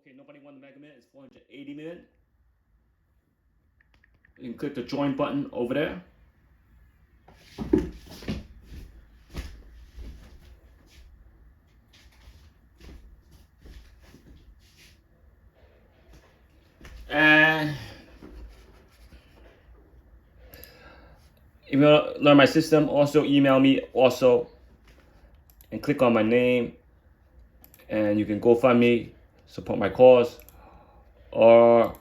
Okay, nobody won the Mega Million. It's 480 million. You can click the join button over there. And if you want to learn my system, also email me also and click on my name, and you can go find me, support my cause, or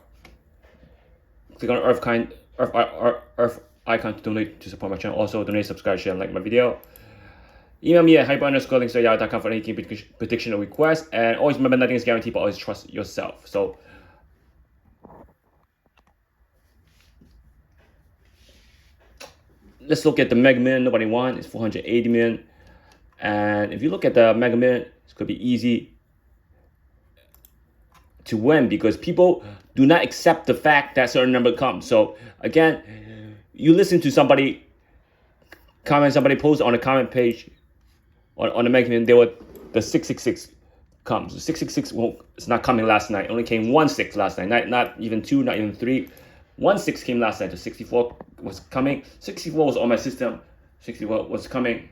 click on Earth icon to donate to support my channel. Also donate, subscribe, share, and like my video. Email me at hyper_links@yahoo.com for any game prediction or request. And always remember, nothing is guaranteed, but always trust yourself. So let's look at the Mega Million. Nobody won. It's 480 million. And if you look at the Mega Million, it's going to be easy to win because people do not accept the fact that certain number comes. So again, you listen to somebody comment, somebody post on a comment page on the Mega Million, the 666 comes. The 666 it's not coming last night. It only came 16 last night. Not even 2, not even 3. 16 came last night. The 64 was coming. 64 was on my system. 64 was coming.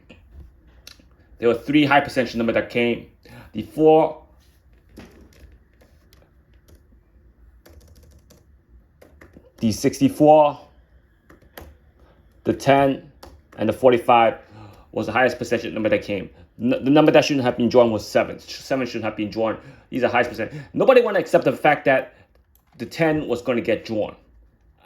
There were 3 high percentage number that came. The 4, the 64, the 10, and the 45 was the highest percentage number that came. The number that shouldn't have been drawn was 7. 7 shouldn't have been drawn. These are highest percent. Nobody want to accept the fact that the 10 was going to get drawn.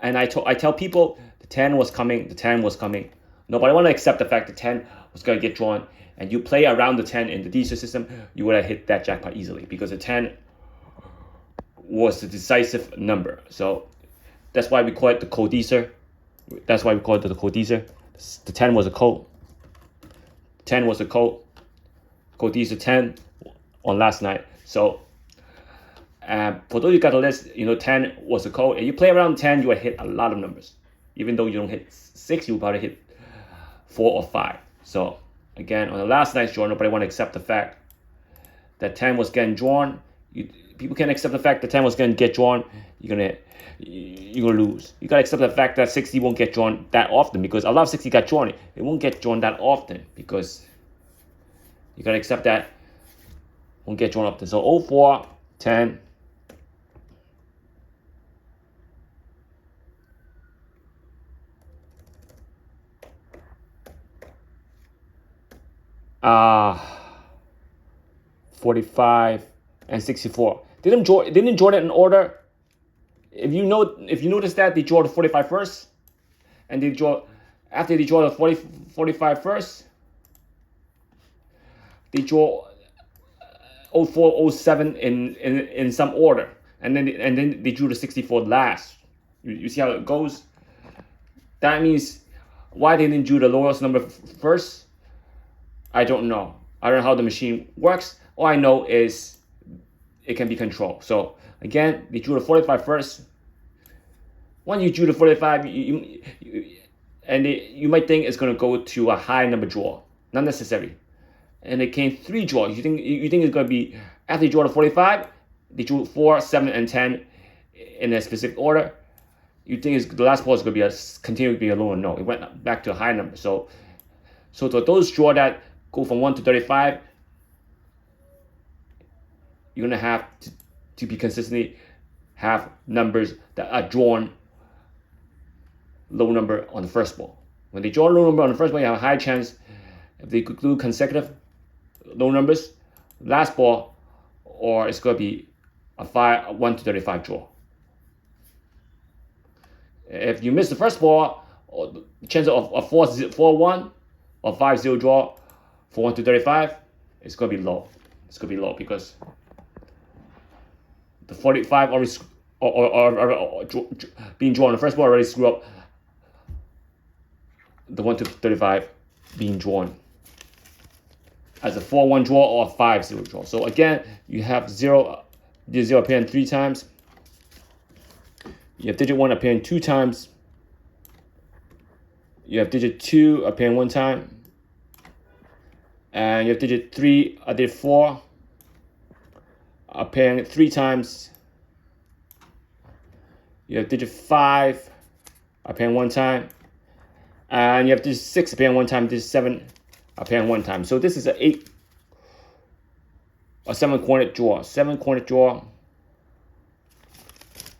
And I tell people the 10 was coming. The 10 was coming. Nobody want to accept the fact the 10 was going to get drawn. And you play around the 10 in the Dster system, you would have hit that jackpot easily because the 10 was the decisive number. So that's why we call it the code Dster. That's why we call it the code Dster. The 10 was a code. 10 was a code. Code Dster 10 on last night. So for those you got the list, 10 was a code. And you play around 10, you will hit a lot of numbers. Even though you don't hit 6, you will probably hit 4 or 5. So again, on the last night's draw, nobody want to accept the fact that 10 was getting drawn. People can't accept the fact that 10 was going to get drawn. You're gonna lose. You gotta accept the fact that 60 won't get drawn that often because a lot of 60 got drawn. It won't get drawn that often because you gotta accept that won't get drawn often. So 04, 10. Uh 45 and 64. Didn't draw it in order. If you notice that they draw the 45 first, and after they draw the 45 first, they draw 04, 07 in some order, and then they drew the 64 last. You see how it goes? That means why they didn't do the lowest number first, I don't know. I don't know how the machine works. All I know is it can be controlled. So again, they drew the 45 first. When you drew the 45, you might think it's going to go to a high number draw. Not necessary. And it came 3 draws. You think it's going to be, after you draw the 45, they drew 4, 7, and 10 in a specific order. You think the last ball is going to be continue to be a lower? No, it went back to a high number. So to those draw that go from 1 to 35, you're going to have to be consistently have numbers that are drawn low number on the first ball. When they draw a low number on the first ball, you have a high chance if they could do consecutive low numbers, last ball, or it's going to be a 1 to 35 draw. If you miss the first ball, the chance of a 4-1 or 5-0 draw for 1 to 35, it's going to be low. It's going to be low because the 45 already or being drawn on the first ball already screw up the 1 to 35 being drawn as a 4-1 draw or a 5-0 draw. So again, you have 0 appearing 3 times. You have digit 1 appearing 2 times. You have digit 2 appearing 1 time. And you have digit 3, digit 4 appearing 3 times. You have digit 5 appearing 1 time. And you have digit 6 appearing 1 time, digit 7 appearing 1 time. So this is a 7-cornered draw. 7-cornered draw.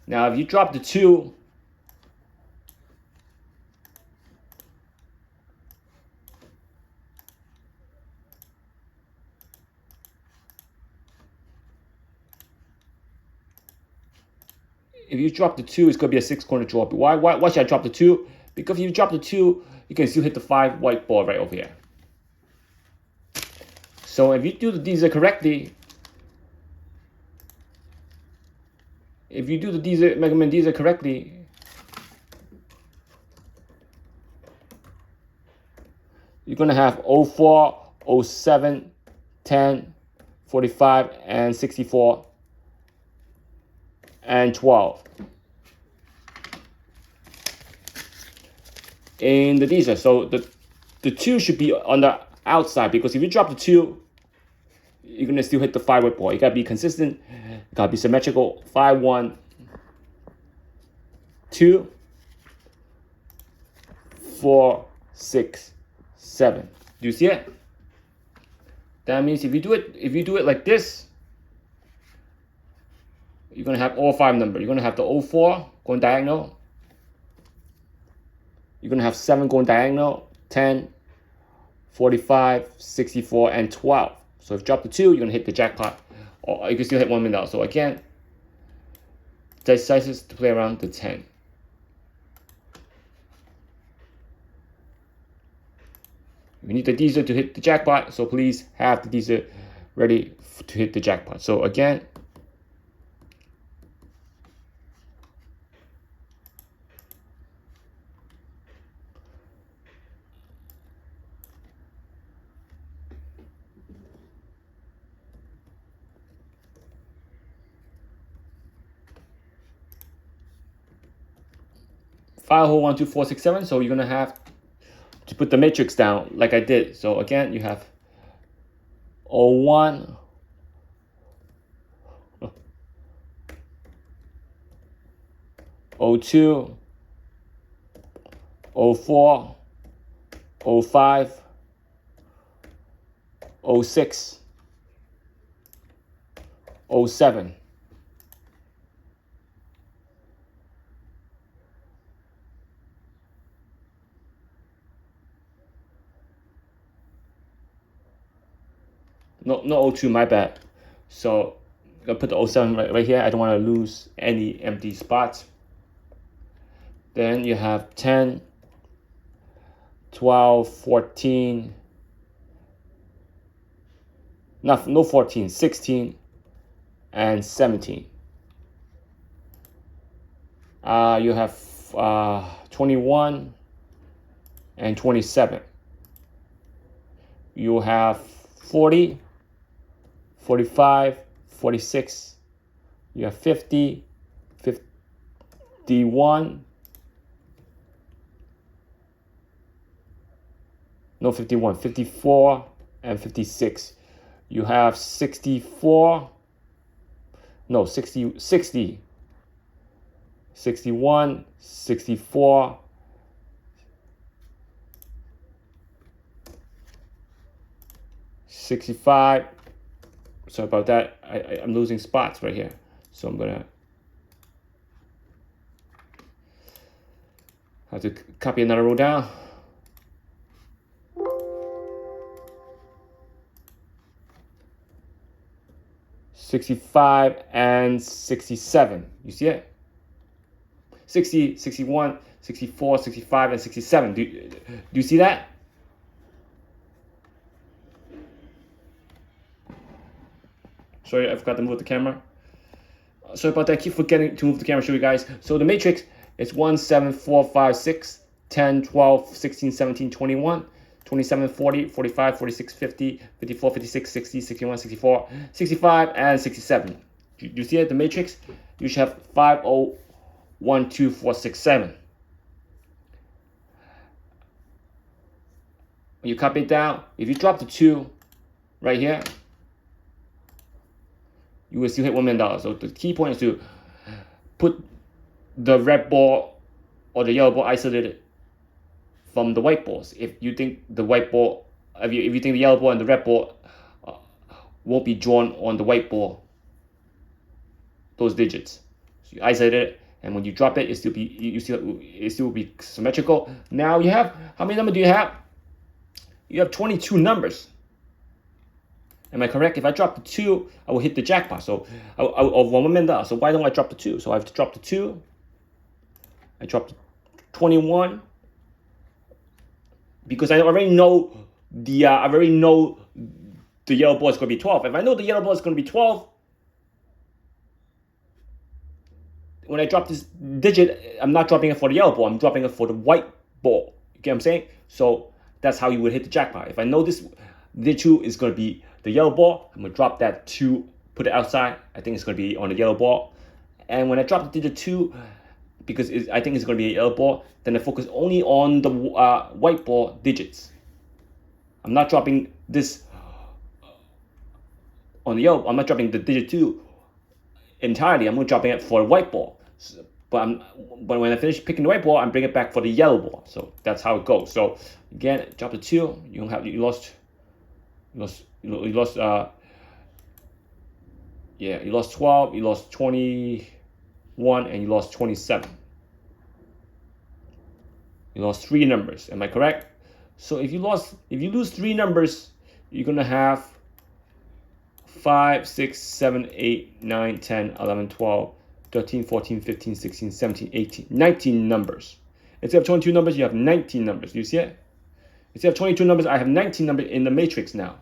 Now if you drop the 2, it's going to be a 6-corner draw. But why should I drop the 2? Because if you drop the 2, you can still hit the 5 white ball right over here. So if you do the Dster correctly, Mega Man Dster correctly, you're going to have 04, 07, 10, 45, and 64, and 12. In the Dster. So the 2 should be on the outside, because if you drop the 2, you're going to still hit the 5 white ball. You got to be consistent. You got to be symmetrical. 5, 1, 2, 4, 6, 7. Do you see it? That means if you do it like this, you're going to have all 5 numbers. You're going to have the 04 going diagonal. You're going to have 7 going diagonal, 10, 45, 64, and 12. So if you drop the 2, you're going to hit the jackpot. Or you can still hit 1 minute. So again, decides to play around the 10. We need the Dster to hit the jackpot, so please have the Dster ready to hit the jackpot. So again, file hole 1, 2, 4, 6, 7. So you're gonna have to put the matrix down like I did. So again, you have 01, 02, 04, 05, 06, 07. No 02, my bad. So I'm gonna put the 07 right here. I don't want to lose any empty spots. Then you have 10, 12, 14, no 14, 16, and 17. You have 21 and 27. You have 40, 45, 46. You have 50, 51. No, 51, 54, and 56. You have 64. No, 60, 60. 61, 64, 65. Sorry about that. I'm losing spots right here. So I'm gonna have to copy another row down. '65 and 67. You see it? 60, 61, 64, 65, and 67. Do you see that? Sorry, I forgot to move the camera. Sorry about that. I keep forgetting to move the camera, show you guys. So the matrix is 1, 7, 4, 5, 6, 10, 12, 16, 17, 21, 27, 40, 45, 46, 50, 54, 56, 60, 61, 64, 65, and 67. Do you see it? The matrix? You should have 5, 0, 1, 2, 4, 6, 7. When you copy it down, if you drop the 2 right here, you will still hit $1 million. So the key point is to put the red ball or the yellow ball isolated from the white balls. If you think the white ball, if you think the yellow ball and the red ball won't be drawn on the white ball, those digits, so you isolate it, and when you drop it, it still be symmetrical. Now you have, how many numbers do you have? You have 22 numbers. Am I correct? If I drop the 2, I will hit the jackpot. So of $1 million. So why don't I drop the 2? So I have to drop the 2. I dropped 21 because I already know the yellow ball is going to be 12. If I know the yellow ball is going to be 12, when I drop this digit, I'm not dropping it for the yellow ball. I'm dropping it for the white ball. You get what I'm saying? So that's how you would hit the jackpot. If I know this digit 2 is going to be the yellow ball, I'm going to drop that 2, put it outside. I think it's going to be on the yellow ball. And when I drop the digit 2, because I think it's going to be a yellow ball, then I focus only on the white ball digits. I'm not dropping this on the yellow. I'm not dropping the digit 2 entirely. I'm dropping it for a white ball. So, but when I finish picking the white ball, I'm bringing it back for the yellow ball. So that's how it goes. So again, drop the 2. You lost 12, you lost 21, and you lost 27. You lost 3 numbers. Am I correct? So if you lose 3 numbers, you're gonna have 5, 6, 7, 8, 9, 10, 11, 12, 13, 14, 15, 16, 17, 18, 19 numbers. Instead of 22 numbers, you have 19 numbers. Do you see it? Instead of 22 numbers, I have 19 numbers in the matrix now.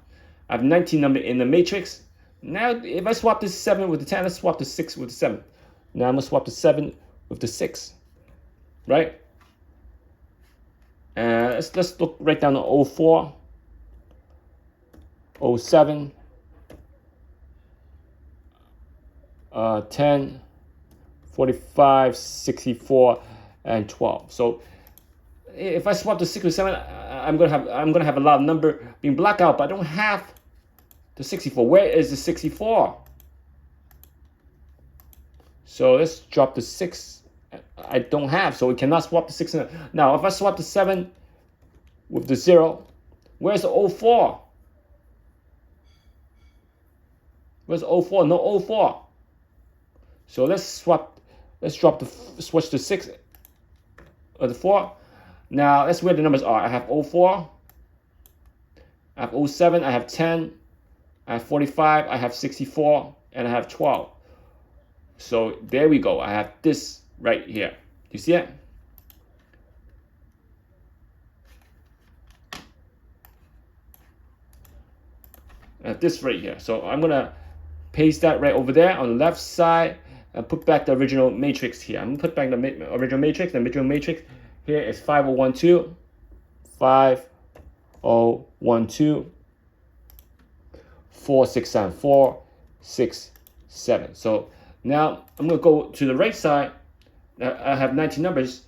I have 19 numbers in the matrix. Now, if I swap this 7 with the 10, let's swap the 6 with the 7. Now I'm going to swap the 7 with the 6. Right? Let's look right down to 04, 07, 10, 45, 64, and 12. So if I swap the 6 with 7, I'm gonna have a lot of number being blacked out, but I don't have the 64. Where is the 64? So let's drop the 6. I don't have, so we cannot swap the 6. Now, if I swap the 7 with the 0, where's the 04? Where's 04? No 04. So let's drop switch to 6 or the 4. Now that's where the numbers are. I have 04, I have 07, I have 10, I have 45, I have 64, and I have 12. So there we go. I have this right here. You see it? I have this right here. So I'm gonna paste that right over there on the left side and put back the original matrix here. I'm gonna put back the original matrix. The original matrix here is 5012, 5012, 4674, 67. So now I'm gonna go to the right side. I have 19 numbers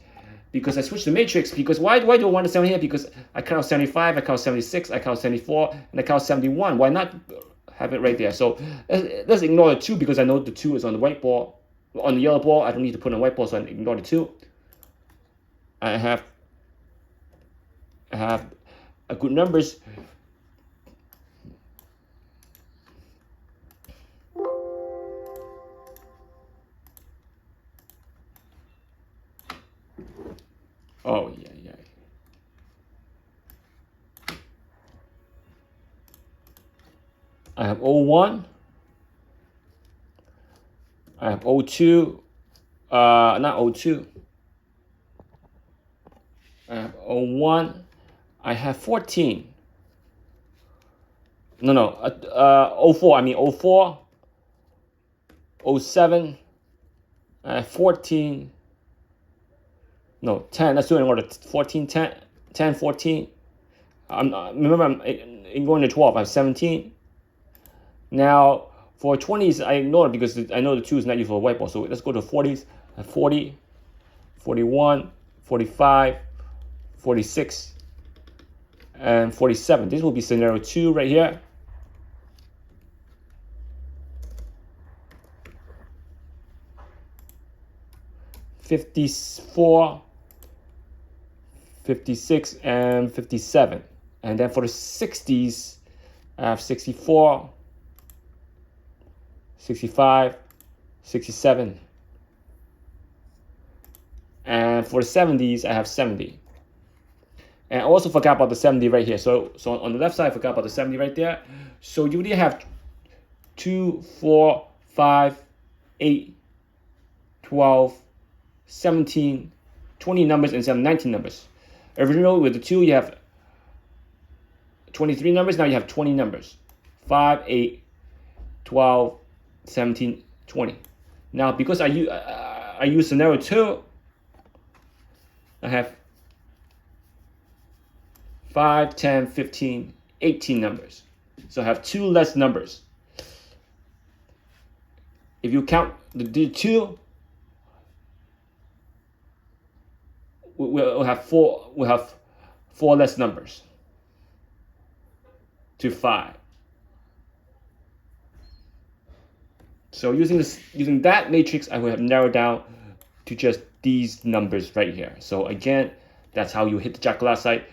because I switched the matrix. Because why do I want to 7 here? Because I count 75, I count 76, I count 74, and I count 71. Why not have it right there? So let's ignore the 2 because I know the 2 is on the white ball. On the yellow ball, I don't need to put on the white ball, so I ignore the 2. I have a good numbers. Oh yeah. I have 01. I have 02. Not 02. I have 01. I have 14. No. 04. I mean 04. 07. I have 14. No, 10. Let's do it in order. 14, 10, 10, 14. Remember, I'm going to 12. I have 17. Now, for 20s, I ignore it because I know the 2 is not used for a white ball. So let's go to 40s. 40, 41, 45, 46, and 47. This will be scenario 2 right here. 54, 56, and 57. And then for the 60s, I have 64, 65, 67. And for the 70s, I have 70. And I also forgot about the 70 right here. So on the left side, I forgot about the 70 right there. So you really have 2, 4, 5, 8, 12, 17, 20 numbers instead of 19 numbers. Originally with the 2, you have 23 numbers. Now you have 20 numbers. 5, 8, 12, 17, 20. Now because I use scenario 2, I have 5, 10, 15, 18 numbers. So I have 2 less numbers. If you count the 2, we'll have 4. We'll have 4 less numbers to 5. So using that matrix, I will have narrowed down to just these numbers right here. So again, that's how you hit the jack last night.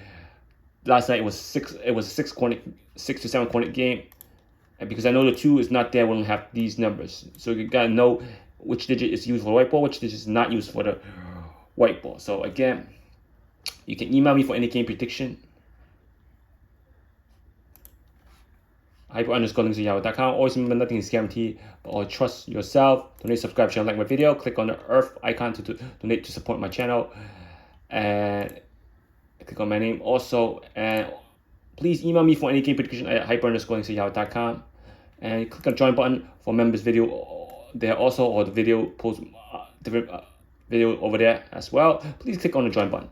Last night it was 6 to 7 coordinate game. And because I know the 2 is not there, we'll have these numbers. So you gotta know which digit is used for the white ball, which digit is not used for the white ball. So again, you can email me for any game prediction. hyper_links@yahoo.com. Always remember, nothing is guaranteed, but always trust yourself. Donate, subscribe, share, like my video. Click on the earth icon to donate to support my channel. And click on my name also. And please email me for any game prediction at hyper_links@yahoo.com. And click on the join button for members video there also, or the video post different video over there as well. Please click on the join button.